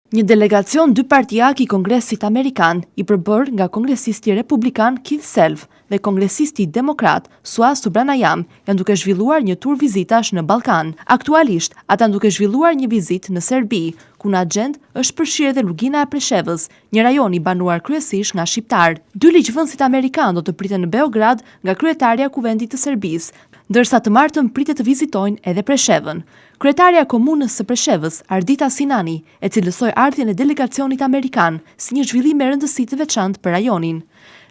Një delegacion dypartijak i Kongresit Amerikan, i përbërë nga kongresisti republikan Keith Self dhe kongresisti demokrat Suaz Subranayam, janë duke zhvilluar një tur vizitash në Ballkan. Aktualisht, ata janë duke zhvilluar një vizitë në Serbi, ku në agend është përfshirë edhe Lugina e Preshevës, një rajon i banuar kryesisht nga shqiptar. Dy ligjvënësit amerikan do të priten në Beograd nga kryetarja e Kuvendit të Serbisë, ndërsa të martën pritet të vizitojnë edhe Preshevën. Kryetarja e komunës së Preshevës, Ardita Sinani, e cilësoi ardhjen e delegacionit amerikan si një zhvillim me rëndësi të veçantë për rajonin.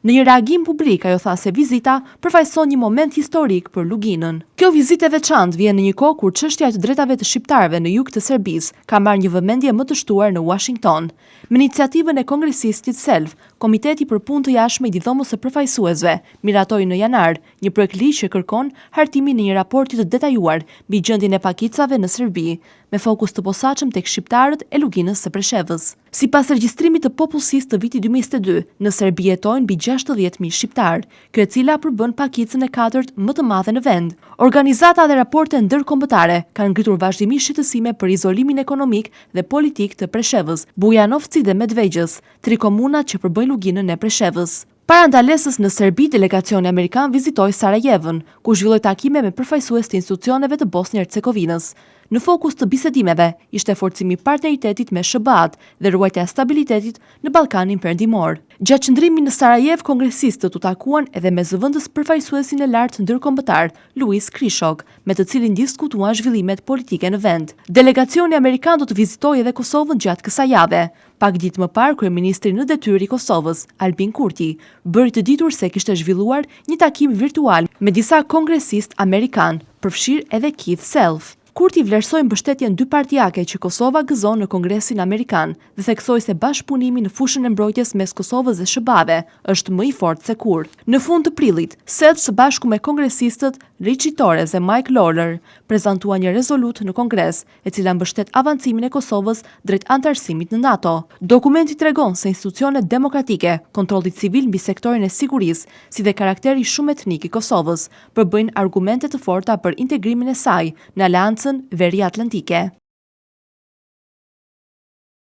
Në një reagim publik, ajo tha se vizita përfaqëson një moment historik për Luginën. Kjo vizitë e veçantë vjen në një kohë kur çështja e të drejtave të shqiptarëve në jug të Serbisë ka marrë një vëmendje më të shtuar në Washington. Me iniciativën e kongresistit Self, Komiteti për Punë të Jashtme i Didhomës së Përfaqësuesve miratoi në janar një projekt ligj që kërkon hartimin e një raporti të detajuar mbi gjendjen e pakicave në Serbi, me fokus të posaçëm tek shqiptarët e Luginës së Preshevës. Sipas regjistrimit të popullsisë të vitit 2022, në Serbi jetojnë mbi 60.000 shqiptar, kjo e cila përbën pakicën e katërt më të madhe në vend. Organizata dhe raporte ndërkombëtare kanë ngritur vazhdimisht shqetësime për izolimin ekonomik dhe politik të Preshevës, Bujanovci dhe Medvegjës, tri komunat që përbëjnë Luginën e Preshevës. Para ndalesës në Serbi, delegacioni amerikan vizitoi Sarajevën, ku zhvilloi takime me përfaqësues të institucioneve të Bosnjë-Hercegovinës. Në fokus të bisedimeve ishte forcimi i partneritetit me SBA-t dhe ruajtja e stabilitetit në Ballkanin Perëndimor. Gjatë qëndrimit në Sarajev, kongresistët u takuan edhe me zëvendës përfaqësuesin e lartë ndërkombëtar, Louis Krishok, me të cilin diskutuan zhvillimet politike në vend. Delegacioni amerikan do të vizitojë edhe Kosovën gjatë kësaj jave. Pak ditë më parë, kryeministri në detyrë i Kosovës, Albin Kurti, bëri të ditur se kishte zhvilluar një takim virtual me disa kongresistë amerikan, përfshirë edhe Keith Self. Kurti vlerësoi mbështetjen dypartijake që Kosova gëzon në Kongresin Amerikan dhe theksoi se bashkëpunimi në fushën e mbrojtjes mes Kosovës dhe SBA-ve është më i fortë se kur. Në fund të prillit, Self së bashku me kongresistët Richie Torres dhe Mike Lawler prezantua një rezolutë në Kongres, e cila mbështet avancimin e Kosovës drejt antarësimit në NATO. Dokumenti tregon se institucionet demokratike, kontrolli civil mbi sektorin e sigurisë, si dhe karakteri shumë etnik i Kosovës, përbëjnë argumente të forta për integrimin e saj në Aleancën Veriatlantike.